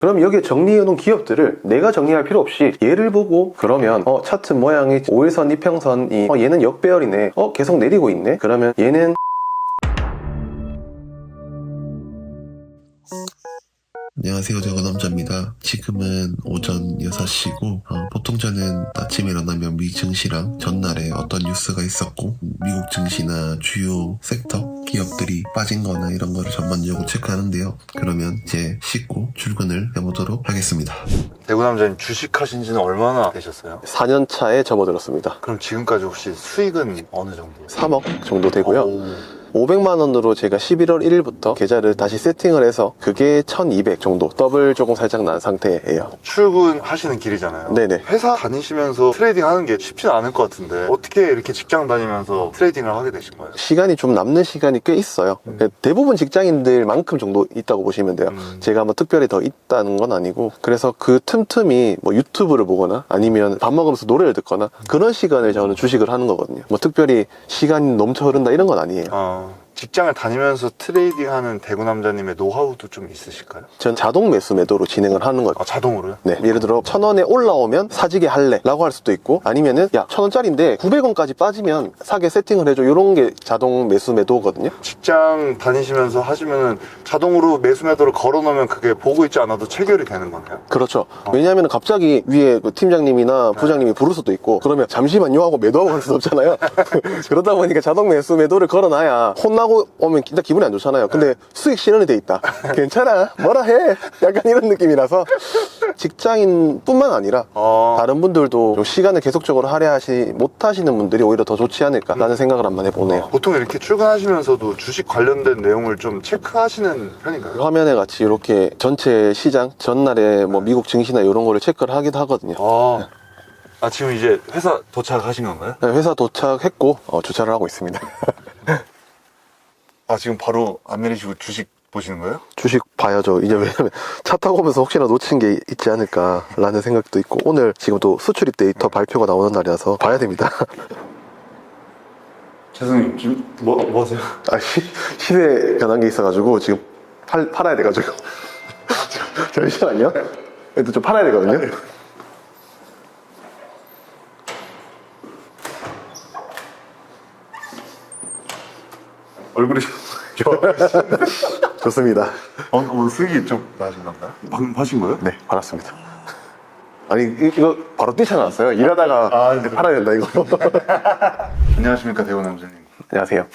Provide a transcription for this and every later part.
그럼 여기에 정리해놓은 기업들을 내가 정리할 필요 없이 얘를 보고 그러면 차트 모양이 5일선, 이평선이 얘는 역배열이네, 계속 내리고 있네, 그러면 얘는 안녕하세요, 대구남자입니다. 지금은 오전 6시고 보통 저는 아침에 일어나면 미 증시랑 전날에 어떤 뉴스가 있었고 미국 증시나 주요 섹터 기업들이 빠진 거나 이런 거를 전반적으로 체크하는데요. 그러면 이제 씻고 출근을 해보도록 하겠습니다. 대구남자님 주식하신 지는 얼마나 되셨어요? 4년 차에 접어들었습니다. 그럼 지금까지 혹시 수익은 어느 정도? 3억 정도 되고요. 오. 500만 원으로 제가 11월 1일부터 계좌를 다시 세팅을 해서 그게 1200 정도, 더블 조금 살짝 난 상태예요. 출근하시는 길이잖아요. 네네. 회사 다니시면서 트레이딩 하는 게 쉽지는 않을 것 같은데 어떻게 이렇게 직장 다니면서 트레이딩을 하게 되신 거예요? 시간이 좀 남는 시간이 꽤 있어요. 대부분 직장인들만큼 정도 있다고 보시면 돼요. 제가 뭐 특별히 더 있다는 건 아니고, 그래서 그 틈틈이 뭐 유튜브를 보거나 아니면 밥 먹으면서 노래를 듣거나 그런 시간을 저는 주식을 하는 거거든요. 뭐 특별히 시간이 넘쳐 흐른다 이런 건 아니에요. 직장을 다니면서 트레이딩하는 대구남자님의 노하우도 좀 있으실까요? 전 자동 매수 매도로 진행을 하는 거죠. 자동으로요? 네, 예를 들어 1000원에 올라오면 사지게 할래 라고 할 수도 있고, 아니면은 야 1000원짜리인데 900원까지 빠지면 사게 세팅을 해줘, 이런 게 자동 매수 매도거든요. 직장 다니시면서 하시면은 자동으로 매수 매도를 걸어놓으면 그게 보고 있지 않아도 체결이 되는 건가요? 그렇죠. 왜냐하면 갑자기 위에 그 팀장님이나 부장님이 부를 수도 있고, 그러면 잠시만요 하고 매도하고 갈 수도 없잖아요. 그러다 보니까 자동 매수 매도를 걸어놔야 혼나고 오면 일단 기분이 안 좋잖아요. 근데 수익 실현이 돼 있다. 괜찮아, 뭐라 해, 약간 이런 느낌이라서 직장인 뿐만 아니라 다른 분들도 좀 시간을 계속적으로 할애하시 못하시는 분들이 오히려 더 좋지 않을까라는 생각을 한번 해보네요. 보통 이렇게 출근하시면서도 주식 관련된 내용을 좀 체크하시는 편인가요? 화면에 같이 이렇게 전체 시장 전날에 뭐 미국 증시나 이런 거를 체크를 하기도 하거든요. 지금 이제 회사 도착하신 건가요? 네, 회사 도착했고 주차를 하고 있습니다. 지금 바로 안 내리시고 주식 보시는 거예요? 주식 봐야죠. 이제 왜냐면 차 타고 오면서 혹시나 놓친 게 있지 않을까라는 생각도 있고, 오늘 지금 또 수출입 데이터 발표가 나오는 날이라서 봐야 됩니다. 죄송해요. 지금 뭐 하세요? 시세 변한 게 있어가지고 지금 팔아야 돼가지고. 잠시만요. 일단 좀 팔아야 되거든요. 얼굴이 좋습니다. 오늘 수익이 좀 나신 건가요? 방금 하신 거예요? 네, 팔았습니다. 아니 이거 바로 뛰쳐나왔어요. 일하다가 팔아야 된다 이거. 안녕하십니까, 대구남자님. 안녕하세요.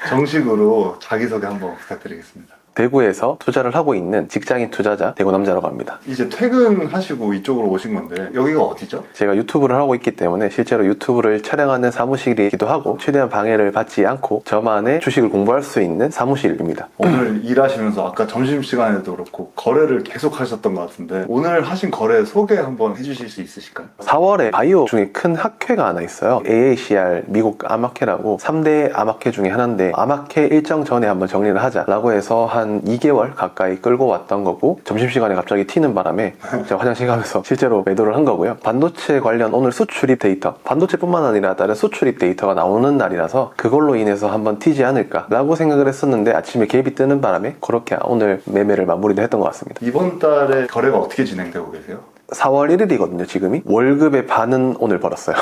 정식으로 자기소개 한번 부탁드리겠습니다. 대구에서 투자를 하고 있는 직장인 투자자 대구남자라고 합니다. 이제 퇴근하시고 이쪽으로 오신 건데 여기가 어디죠? 제가 유튜브를 하고 있기 때문에 실제로 유튜브를 촬영하는 사무실이기도 하고, 최대한 방해를 받지 않고 저만의 주식을 공부할 수 있는 사무실입니다. 오늘 일하시면서 아까 점심시간에도 그렇고 거래를 계속 하셨던 것 같은데 오늘 하신 거래 소개 한번 해주실 수 있으실까요? 4월에 바이오 중에 큰 학회가 하나 있어요. AACR 미국 아마케라고 3대 아마케 중에 하나인데, 아마케 일정 전에 한번 정리를 하자라고 해서 한 2개월 가까이 끌고 왔던 거고, 점심시간에 갑자기 튀는 바람에 제가 화장실 가면서 실제로 매도를 한 거고요. 반도체 관련 오늘 수출입 데이터, 반도체뿐만 아니라 다른 수출입 데이터가 나오는 날이라서 그걸로 인해서 한번 튀지 않을까 라고 생각을 했었는데, 아침에 갭이 뜨는 바람에 그렇게 오늘 매매를 마무리를 했던 것 같습니다. 이번 달에 거래가 어떻게 진행되고 계세요? 4월 1일이거든요 지금이. 월급의 반은 오늘 벌었어요.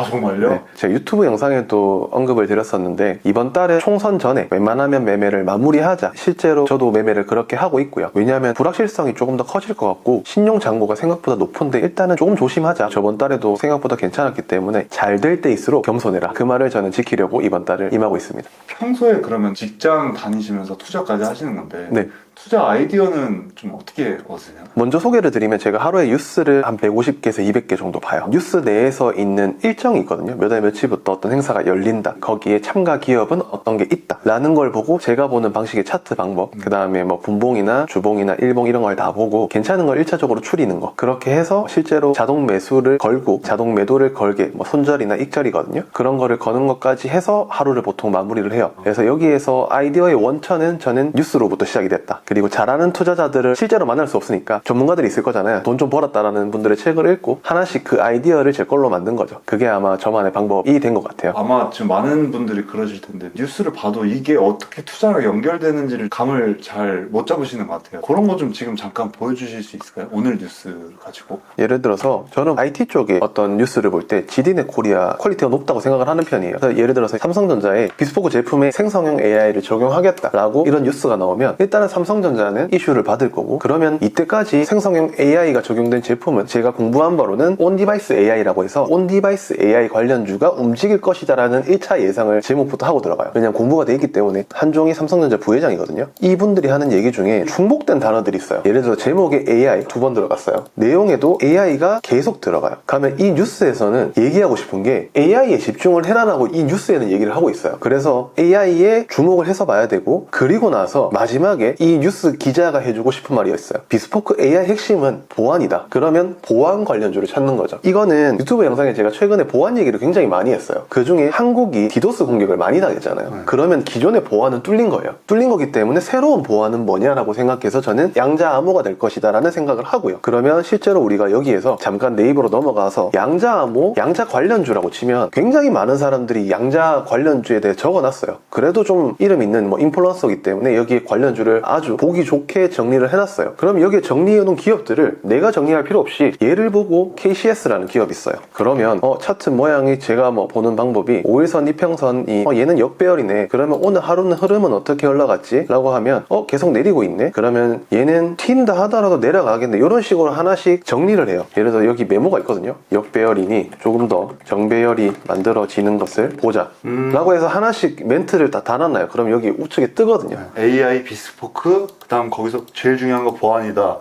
정말요? 네, 제가 유튜브 영상에도 언급을 드렸었는데, 이번 달에 총선 전에 웬만하면 매매를 마무리하자, 실제로 저도 매매를 그렇게 하고 있고요. 왜냐하면 불확실성이 조금 더 커질 것 같고 신용 잔고가 생각보다 높은데 일단은 조금 조심하자. 저번 달에도 생각보다 괜찮았기 때문에 잘 될 때일수록 겸손해라, 그 말을 저는 지키려고 이번 달을 임하고 있습니다. 평소에 그러면 직장 다니시면서 투자까지 하시는 건데 네. 투자 아이디어는 좀 어떻게 얻으세요? 먼저 소개를 드리면, 제가 하루에 뉴스를 한 150개에서 200개 정도 봐요. 뉴스 내에서 있는 일정이 있거든요. 몇 월 며칠부터 어떤 행사가 열린다, 거기에 참가 기업은 어떤 게 있다 라는 걸 보고, 제가 보는 방식의 차트 방법, 그 다음에 뭐 분봉이나 주봉이나 일봉 이런 걸 다 보고 괜찮은 걸 1차적으로 추리는 거, 그렇게 해서 실제로 자동 매수를 걸고 자동 매도를 걸게, 뭐 손절이나 익절이거든요. 그런 거를 거는 것까지 해서 하루를 보통 마무리를 해요. 그래서 여기에서 아이디어의 원천은 저는 뉴스로부터 시작이 됐다. 그리고 잘하는 투자자들을 실제로 만날 수 없으니까 전문가들이 있을 거잖아요. 돈 좀 벌었다라는 분들의 책을 읽고 하나씩 그 아이디어를 제 걸로 만든 거죠. 그게 아마 저만의 방법이 된 것 같아요. 아마 지금 많은 분들이 그러실 텐데 뉴스를 봐도 이게 어떻게 투자랑 연결되는지를 감을 잘 못 잡으시는 것 같아요. 그런 거 좀 지금 잠깐 보여주실 수 있을까요? 오늘 뉴스 가지고. 예를 들어서 저는 IT 쪽에 어떤 뉴스를 볼 때 지디넷 코리아 퀄리티가 높다고 생각을 하는 편이에요. 그래서 예를 들어서 삼성전자에 비스포크 제품에 생성형 AI를 적용하겠다라고 이런 뉴스가 나오면 일단은 삼성전자는 이슈를 받을 거고, 그러면 이때까지 생성형 AI가 적용된 제품은 제가 공부한 바로는 온디바이스 AI라고 해서 온디바이스 AI 관련주가 움직일 것이다라는 1차 예상을 제목부터 하고 들어가요. 왜냐면 공부가 돼 있기 때문에. 한종희 삼성전자 부회장이거든요. 이분들이 하는 얘기 중에 중복된 단어들이 있어요. 예를 들어 제목에 AI 2번 들어갔어요. 내용에도 AI가 계속 들어가요. 그러면 이 뉴스에서는 얘기하고 싶은 게 AI에 집중을 해라라고 이 뉴스에는 얘기를 하고 있어요. 그래서 AI에 주목을 해서 봐야 되고, 그리고 나서 마지막에 이 뉴스 기자가 해주고 싶은 말이 있어요. 비스포크 AI 핵심은 보안이다. 그러면 보안 관련주를 찾는 거죠. 이거는 유튜브 영상에 제가 최근에 보안 얘기를 굉장히 많이 했어요. 그 중에 한국이 디도스 공격을 많이 당했잖아요. 그러면 기존의 보안은 뚫린 거예요. 뚫린 거기 때문에 새로운 보안은 뭐냐라고 생각해서 저는 양자 암호가 될 것이다 라는 생각을 하고요. 그러면 실제로 우리가 여기에서 잠깐 네이버로 넘어가서 양자 암호, 양자 관련주라고 치면 굉장히 많은 사람들이 양자 관련주에 대해 적어놨어요. 그래도 좀 이름 있는 인플루언서이기 때문에 여기에 관련주를 아주 보기 좋게 정리를 해놨어요. 그럼 여기에 정리해놓은 기업들을 내가 정리할 필요 없이 얘를 보고 KCS라는 기업이 있어요. 그러면 차트 모양이 제가 보는 방법이 5일선 이평선이 얘는 역배열이네. 그러면 오늘 하루는 흐름은 어떻게 흘러갔지? 라고 하면 계속 내리고 있네. 그러면 얘는 튄다 하더라도 내려가겠네. 이런 식으로 하나씩 정리를 해요. 예를 들어 여기 메모가 있거든요. 역배열이니 조금 더 정배열이 만들어지는 것을 보자 라고 해서 하나씩 멘트를 다 달아놔요. 그럼 여기 우측에 뜨거든요. AI 비스포크, 그 다음 거기서 제일 중요한 거 보안이다.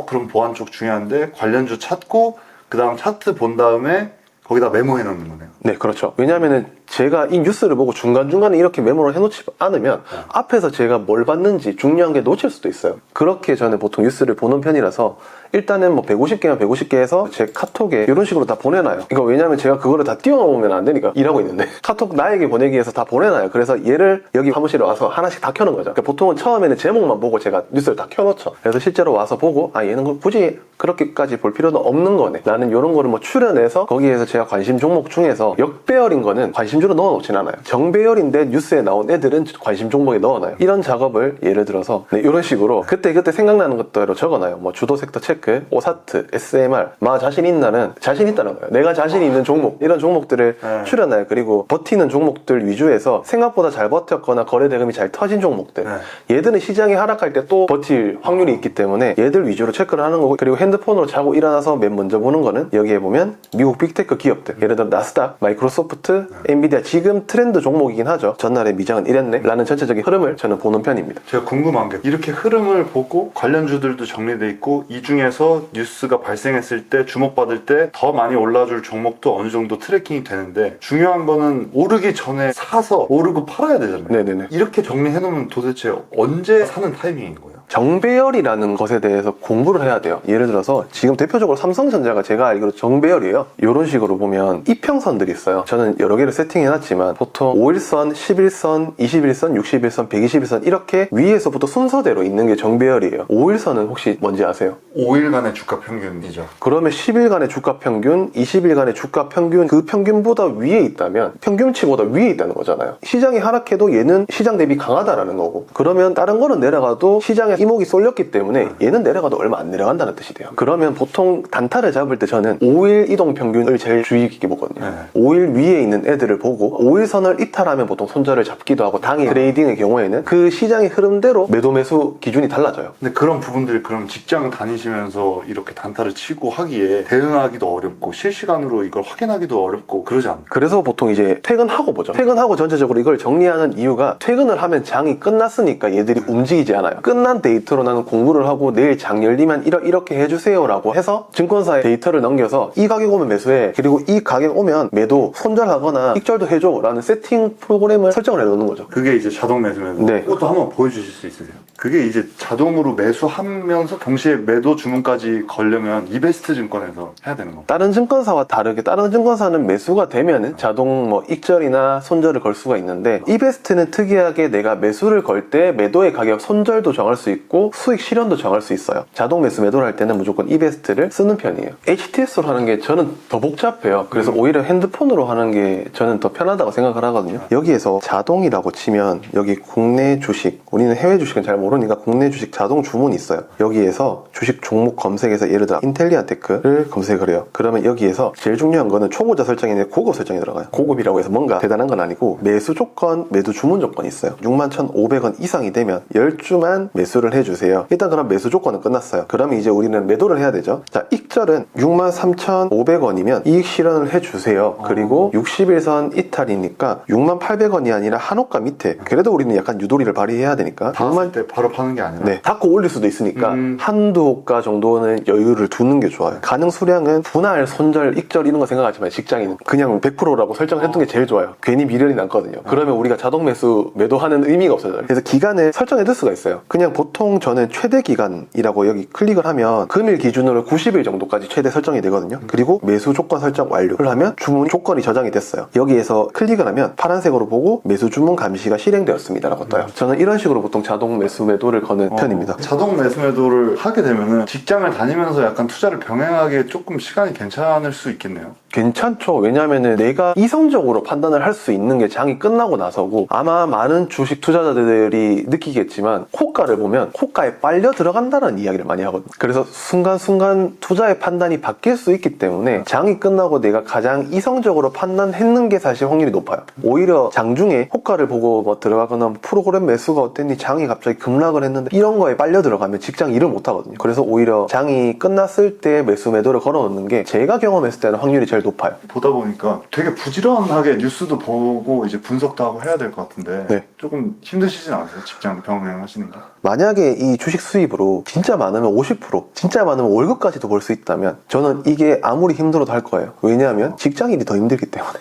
그럼 보안 쪽 중요한데 관련주 찾고 그 다음 차트 본 다음에 거기다 메모해 놓는 거네요. 네, 그렇죠. 왜냐면은 제가 이 뉴스를 보고 중간중간에 이렇게 메모를 해놓지 않으면 앞에서 제가 뭘 봤는지 중요한 게 놓칠 수도 있어요. 그렇게 저는 보통 뉴스를 보는 편이라서 일단은 150개면 150개 해서 제 카톡에 이런 식으로 다 보내놔요. 이거 왜냐면 제가 그거를 다 띄워놓으면 안 되니까, 일하고 있는데 카톡 나에게 보내기 위해서 다 보내놔요. 그래서 얘를 여기 사무실에 와서 하나씩 다 켜는 거죠. 그러니까 보통은 처음에는 제목만 보고 제가 뉴스를 다 켜놓죠. 그래서 실제로 와서 보고 얘는 굳이 그렇게까지 볼 필요는 없는 거네. 나는 이런 거를 추려내서 거기에서 제가 관심 종목 중에서 역배열인 거는 관심주로 넣어놓진 않아요. 정배열인데 뉴스에 나온 애들은 관심 종목에 넣어놔요. 이런 작업을 예를 들어서 이런 식으로 그때그때 생각나는 것대로 적어놔요. 주도 섹터 체크, 오사트, SMR, 자신 있나는 자신 있다는 거예요. 내가 자신 있는 종목, 이런 종목들을 추려놔요. 그리고 버티는 종목들 위주에서 생각보다 잘 버텼거나 거래 대금이 잘 터진 종목들, 얘들은 시장이 하락할 때 또 버틸 확률이 있기 때문에 얘들 위주로 체크를 하는 거고, 그리고 핸드폰으로 자고 일어나서 맨 먼저 보는 거는 여기에 보면 미국 빅테크 기업들, 예를 들어 나스닥, 마이크로소프트, 엔비디아, 지금 트렌드 종목이긴 하죠. 전날에 미장은 이랬네 라는 전체적인 흐름을 저는 보는 편입니다. 제가 궁금한 게, 이렇게 흐름을 보고 관련주들도 정리돼 있고 이 중에서 뉴스가 발생했을 때 주목받을 때 더 많이 올라줄 종목도 어느 정도 트래킹이 되는데, 중요한 거는 오르기 전에 사서 오르고 팔아야 되잖아요. 네네네. 이렇게 정리해 놓으면 도대체 언제 사는 타이밍인 거예요? 정배열이라는 것에 대해서 공부를 해야 돼요. 예를 들어서 지금 대표적으로 삼성전자가 제가 알기로 정배열이에요. 이런 식으로 보면 이평선들이 있어요. 저는 여러 개를 세팅해놨지만 보통 5일선, 11선, 21선, 61선, 121선 이렇게 위에서부터 순서대로 있는 게 정배열이에요. 5일선은 혹시 뭔지 아세요? 5일간의 주가 평균이죠. 그러면 10일간의 주가 평균, 20일간의 주가 평균, 그 평균보다 위에 있다면 평균치보다 위에 있다는 거잖아요. 시장이 하락해도 얘는 시장 대비 강하다라는 거고, 그러면 다른 거는 내려가도 시장에 이목이 쏠렸기 때문에 얘는 내려가도 얼마 안 내려간다는 뜻이 돼요. 그러면 보통 단타를 잡을 때 저는 5일 이동 평균을 제일 주의 깊게 보거든요. 5일 위에 있는 애들을 보고 5일선을 이탈하면 보통 손절을 잡기도 하고, 당일 트레이딩의 경우에는 그 시장의 흐름대로 매도 매수 기준이 달라져요. 근데 그런 부분들이 그럼 직장 다니시면서 이렇게 단타를 치고 하기에 대응하기도 어렵고 실시간으로 이걸 확인하기도 어렵고 그러지 않나요? 그래서 보통 이제 퇴근하고 보죠. 퇴근하고 전체적으로 이걸 정리하는 이유가, 퇴근을 하면 장이 끝났으니까 얘들이 움직이지 않아요. 끝난 데이터로 나는 공부를 하고 내일 장 열리면 이렇게 해주세요 라고 해서 증권사에 데이터를 넘겨서 이 가격 오면 매수해, 그리고 이 가격 오면 매도, 손절하거나 익절도 해줘 라는 세팅 프로그램을 설정을 해놓는 거죠. 그게 이제 자동 매수면 네. 그것도 한번 보여주실 수 있으세요? 그게 이제 자동으로 매수하면서 동시에 매도 주문까지 걸려면 이베스트 증권에서 해야 되는 건가요? 다른 증권사와 다르게 다른 증권사는 매수가 되면은 자동 뭐 익절이나 손절을 걸 수가 있는데 이베스트는 특이하게 내가 매수를 걸 때 매도의 가격 손절도 정할 수 있고 수익 실현도 정할 수 있어요. 자동 매수 매도를 할 때는 무조건 이베스트를 쓰는 편이에요. HTS로 하는 게 저는 더 복잡해요. 그래서 오히려 핸드폰으로 하는 게 저는 더 편하다고 생각을 하거든요. 여기에서 자동이라고 치면 여기 국내 주식, 우리는 해외 주식은 잘 모르니까 국내 주식 자동 주문이 있어요. 여기에서 주식 종목 검색에서 예를 들어 인텔리아테크를 검색을 해요. 그러면 여기에서 제일 중요한 거는 초보자 설정이 아니라 고급 설정이 들어가요. 고급이라고 해서 뭔가 대단한 건 아니고 매수 조건, 매도 주문 조건이 있어요. 61,500원 이상이 되면 10주만 매수를 해주세요. 일단 그럼 매수 조건은 끝났어요. 그러면 이제 우리는 매도를 해야 되죠. 자, 익절은 63,500원이면 이익 실현을 해주세요. 그리고 60일선 이탈이니까 68,000원이 아니라 한호가 밑에, 그래도 우리는 약간 유도리를 발휘해야 되니까 닿았을 때 바로 파는 게 아니라 네, 닫고 올릴 수도 있으니까 한두 호가 정도는 여유를 두는 게 좋아요. 가능 수량은 분할, 손절, 익절 이런 거 생각하지 마요. 직장인은 그냥 100%라고 설정을 했던 게 제일 좋아요. 괜히 미련이 남거든요. 그러면 우리가 자동 매수 매도하는 의미가 없어져요. 그래서 기간을 설정해 둘 수가 있어요. 그냥 보통 저는 최대 기간이라고 여기 클릭을 하면 금일 기준으로 90일 정도까지 최대 설정이 되거든요. 그리고 매수 조건 설정 완료를 하면 주문 조건이 저장이 됐어요. 여기에서 클릭을 하면 파란색으로 보고 매수 주문 감시가 실행되었습니다 라고 떠요. 저는 이런 식으로 보통 자동 매수 매도를 거는 편입니다. 자동 매수 매도를 하게 되면은 직장을 다니면서 약간 투자를 병행하기에 조금 시간이 괜찮을 수 있겠네요. 괜찮죠. 왜냐하면 내가 이성적으로 판단을 할 수 있는 게 장이 끝나고 나서고, 아마 많은 주식 투자자들이 느끼겠지만 호가를 보면 호가에 빨려 들어간다는 이야기를 많이 하거든요. 그래서 순간순간 투자의 판단이 바뀔 수 있기 때문에 장이 끝나고 내가 가장 이성적으로 판단했는 게 사실 확률이 높아요. 오히려 장중에 호가를 보고 뭐 들어가거나 프로그램 매수가 어땠니, 장이 갑자기 급락을 했는데 이런 거에 빨려 들어가면 직장 일을 못 하거든요. 그래서 오히려 장이 끝났을 때 매수 매도를 걸어 놓는 게 제가 경험했을 때는 확률이 제일 높아요. 보다 보니까 되게 부지런하게 뉴스도 보고 이제 분석도 하고 해야 될 것 같은데 네. 조금 힘드시진 않으세요? 직장 병행하시는 거? 만약에 이 주식 수입으로 진짜 많으면 50%, 진짜 많으면 월급까지도 벌 수 있다면 저는 이게 아무리 힘들어도 할 거예요. 왜냐하면 직장인이 더 힘들기 때문에.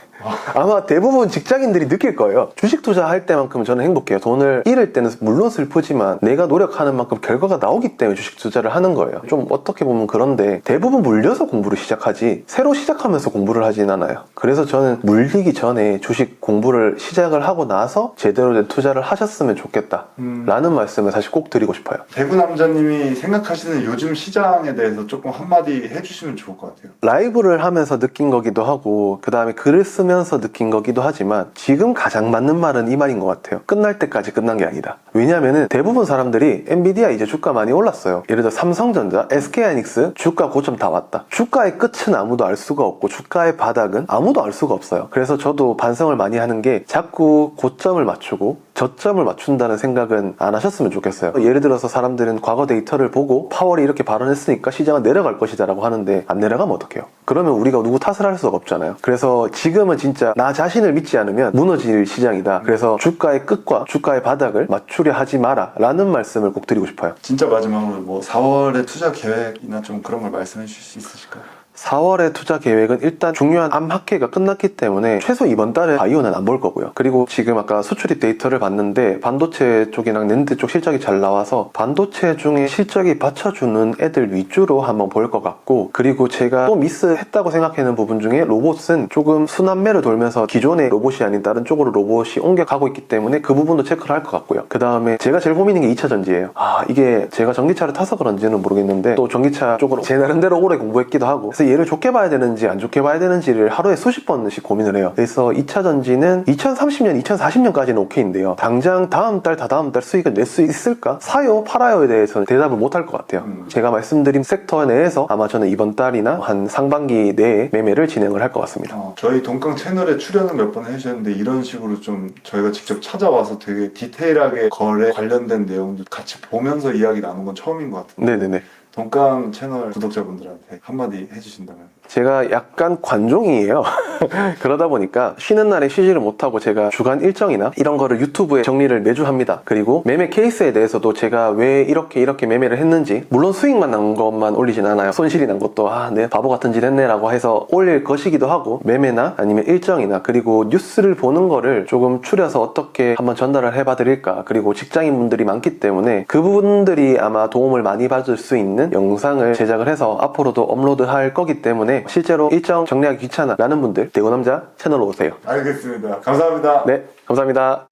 아마 대부분 직장인들이 느낄 거예요. 주식 투자할 때만큼 저는 행복해요. 돈을 잃을 때는 물론 슬프지만 내가 노력하는 만큼 결과가 나오기 때문에 주식 투자를 하는 거예요. 좀 어떻게 보면 그런데 대부분 물려서 공부를 시작하지 새로 시작하면서 공부를 하진 않아요. 그래서 저는 물리기 전에 주식 공부를 시작을 하고 나서 제대로 된 투자를 하셨으면 좋겠다 라는 말씀을 사실 꼭 드리고 싶어요. 대구 남자님이 생각하시는 요즘 시장에 대해서 조금 한마디 해주시면 좋을 것 같아요. 라이브를 하면서 느낀 거기도 하고 그 다음에 글을 쓰면서 느낀 거기도 하지만 지금 가장 맞는 말은 이 말인 것 같아요. 끝날 때까지 끝난 게 아니다. 왜냐하면 대부분 사람들이 엔비디아 이제 주가 많이 올랐어요. 예를 들어 삼성전자, SK하이닉스 주가 고점 다 왔다. 주가의 끝은 아무도 알 수가 없고 주가의 바닥은 아무도 알 수가 없어요. 그래서 저도 반성을 많이 하는 게 자꾸 고점을 맞추고 저점을 맞춘다는 생각은 안 하셨으면 좋겠어요. 예를 들어서 사람들은 과거 데이터를 보고 파월이 이렇게 발언했으니까 시장은 내려갈 것이다 라고 하는데 안 내려가면 어떡해요? 그러면 우리가 누구 탓을 할 수가 없잖아요. 그래서 지금은 진짜 나 자신을 믿지 않으면 무너질 시장이다. 그래서 주가의 끝과 주가의 바닥을 맞추려 하지 마라 라는 말씀을 꼭 드리고 싶어요. 진짜 마지막으로 뭐 4월에 투자 계획이나 좀 그런 걸 말씀해 주실 수 있으실까요? 4월의 투자 계획은 일단 중요한 암학회가 끝났기 때문에 최소 이번 달에 바이오는 안 볼 거고요. 그리고 지금 아까 수출입 데이터를 봤는데 반도체 쪽이랑 낸드 쪽 실적이 잘 나와서 반도체 중에 실적이 받쳐주는 애들 위주로 한번 볼 것 같고, 그리고 제가 또 미스했다고 생각하는 부분 중에 로봇은 조금 순환매로 돌면서 기존의 로봇이 아닌 다른 쪽으로 로봇이 옮겨가고 있기 때문에 그 부분도 체크를 할 것 같고요. 그 다음에 제가 제일 고민인 게 2차 전지예요. 이게 제가 전기차를 타서 그런지는 모르겠는데 또 전기차 쪽으로 제 나름대로 오래 공부했기도 하고, 그래서 얘를 좋게 봐야 되는지 안 좋게 봐야 되는지를 하루에 수십 번씩 고민을 해요. 그래서 2차 전지는 2030년, 2040년까지는 오케이인데요. 당장 다음 달, 다다음 달 수익을 낼 수 있을까? 사요, 팔아요에 대해서는 대답을 못 할 것 같아요. 제가 말씀드린 섹터 내에서 아마 저는 이번 달이나 한 상반기 내에 매매를 진행을 할 것 같습니다. 저희 동강 채널에 출연을 몇 번 해주셨는데 이런 식으로 좀 저희가 직접 찾아와서 되게 디테일하게 거래 관련된 내용도 같이 보면서 이야기 나눈 건 처음인 것 같은데 네네네. 돈깡 채널 구독자분들한테 한마디 해주신다면? 제가 약간 관종이에요. 그러다 보니까 쉬는 날에 쉬지를 못하고 제가 주간 일정이나 이런 거를 유튜브에 정리를 매주 합니다. 그리고 매매 케이스에 대해서도 제가 왜 이렇게 매매를 했는지, 물론 수익만 난 것만 올리진 않아요. 손실이 난 것도 내 바보 같은 짓 했네 라고 해서 올릴 것이기도 하고, 매매나 아니면 일정이나 그리고 뉴스를 보는 거를 조금 추려서 어떻게 한번 전달을 해봐 드릴까. 그리고 직장인분들이 많기 때문에 그분들이 아마 도움을 많이 받을 수 있는 영상을 제작을 해서 앞으로도 업로드할 거기 때문에 실제로 일정 정리하기 귀찮아 라는 분들 대구남자 채널로 오세요. 알겠습니다. 감사합니다. 네, 감사합니다.